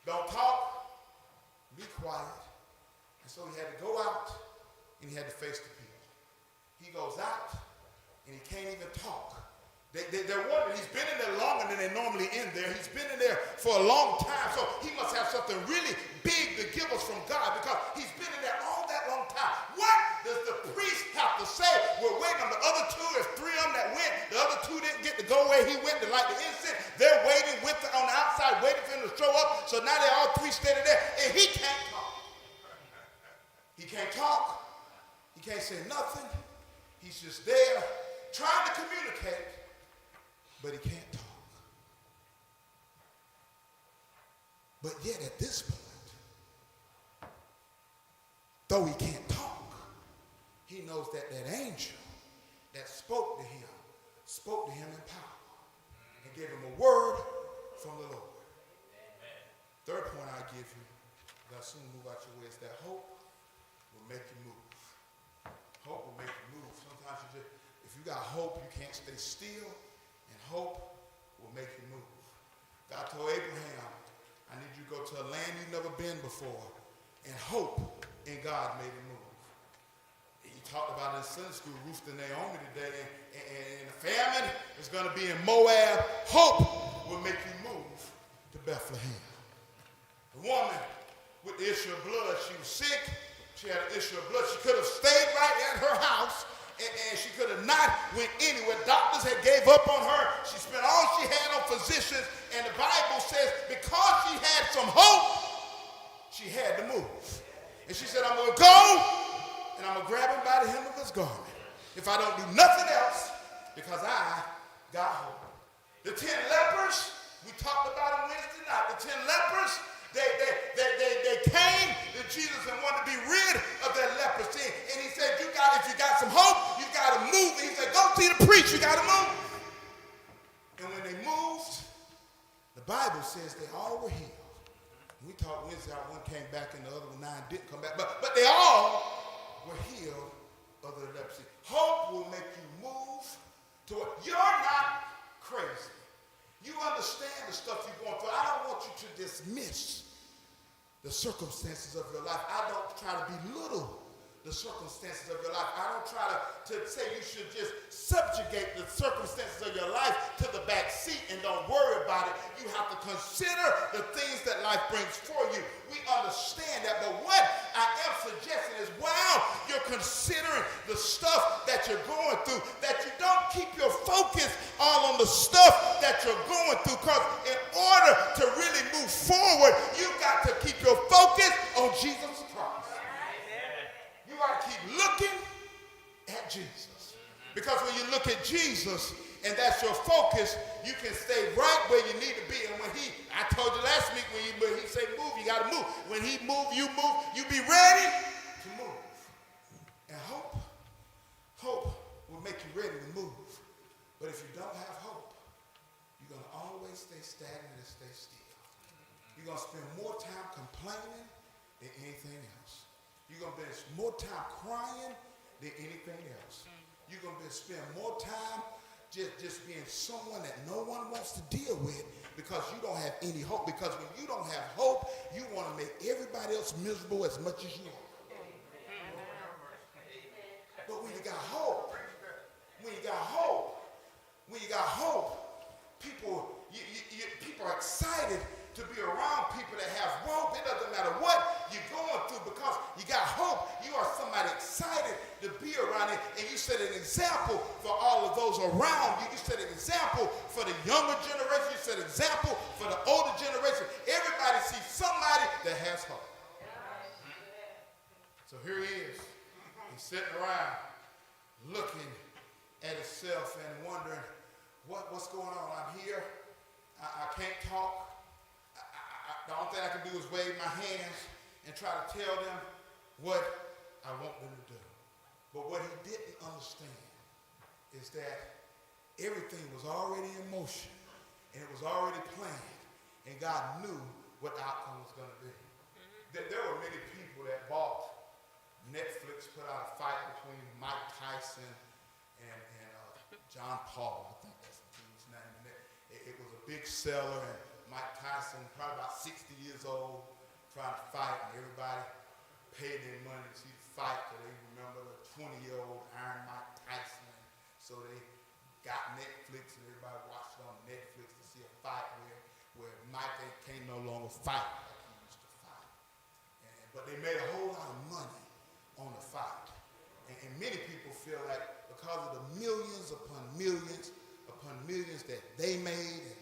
Don't talk, be quiet. And so he had to go out and he had to face the people. He goes out and he can't even talk. They're wondering, he's been in there longer than they normally in there. He's been in there for a long time, so he must have something really big to give us from God because he's been in there all that long time. What does the priest have to say? We're waiting on the other two. There's three of them that went. The other two didn't get to go where he went to light the incense. They're waiting on the outside, waiting for him to show up. So now they're all three standing there, and he can't talk. He can't talk. He can't say nothing. He's just there trying to communicate, but he can't talk. But yet at this point, though he can't talk, he knows that that angel that spoke to him in power and gave him a word from the Lord. Amen. Third point I give you, that soon move out your way, is that hope will make you move. Hope will make you move. Sometimes if you got hope, you can't stay still, and hope will make you move. God told Abraham, I need you to go to a land you've never been before, and hope in God made him move. He talked about it in Sunday school, Ruth and Naomi today, and the famine is going to be in Moab. Hope will make you move to Bethlehem. The woman with the issue of blood, she was sick. She had an issue of blood. She could have stayed right at her house, and she could have not went anywhere. Doctors had gave up on her. She spent all she had on physicians, and the Bible says because she had some hope, she had to move. And she said, I'm going to go, and I'm going to grab him by the hem of his garment. If I don't do nothing else, because I got hope. The 10 lepers, we talked about them Wednesday night. The 10 lepers, they came to Jesus and wanted to be rid of their leprosy. And he said, if you got some hope, you got to move. And he said, go see the priest, you got to move. And when they moved, the Bible says they all were healed. We talked Wednesday how one came back and the other 9 didn't come back. But they all were healed of their leprosy. Hope will make you move to it. You're not crazy. You understand the stuff you're going through. I don't want you to dismiss the circumstances of your life. I don't try to belittle the circumstances of your life. I don't try to say you should just subjugate the circumstances of your life to the back seat and don't worry about it. You have to consider the things that life brings for you. We understand that, but what I am suggesting is while you're considering the stuff that you're going through, that you don't keep your focus all on the stuff that you're going through, because in order to really move forward, you've got to keep your focus on Jesus Christ. You got to keep looking at Jesus. Because when you look at Jesus and that's your focus, you can stay right where you need to be. And when I told you last week, when he say move, you got to move. When he move, you be ready to move. And hope will make you ready to move. But if you don't have hope, you're going to always stay stagnant and stay still. You're going to spend more time complaining than anything else. You're going to spend more time crying than anything else. You're going to spend more time just being someone that no one wants to deal with because you don't have any hope. Because when you don't have hope, you want to make everybody else miserable as much as you are. But when you got hope, people are excited to be around people that have hope. It doesn't matter what you're going through because you got hope. You are somebody excited to be around it. And you set an example for all of those around you. You set an example for the younger generation. You set an example for the older generation. Everybody sees somebody that has hope. So here he is. He's sitting around looking at himself and wondering, what's going on? I'm here. I can't talk. The only thing I can do is wave my hands and try to tell them what I want them to do. But what he didn't understand is that everything was already in motion and it was already planned, and God knew what the outcome was going to be. There were many people that bought Netflix, put out a fight between Mike Tyson and John Paul, I think that's the dude's name. It was a big seller, and Mike Tyson, probably about 60 years old, trying to fight, and everybody paid their money to see the fight because they remember the 20-year-old Iron Mike Tyson. So they got Netflix, and everybody watched it on Netflix to see a fight where Mike can't no longer fight like he used to fight. But they made a whole lot of money on the fight. And many people feel like because of the millions upon millions that they made and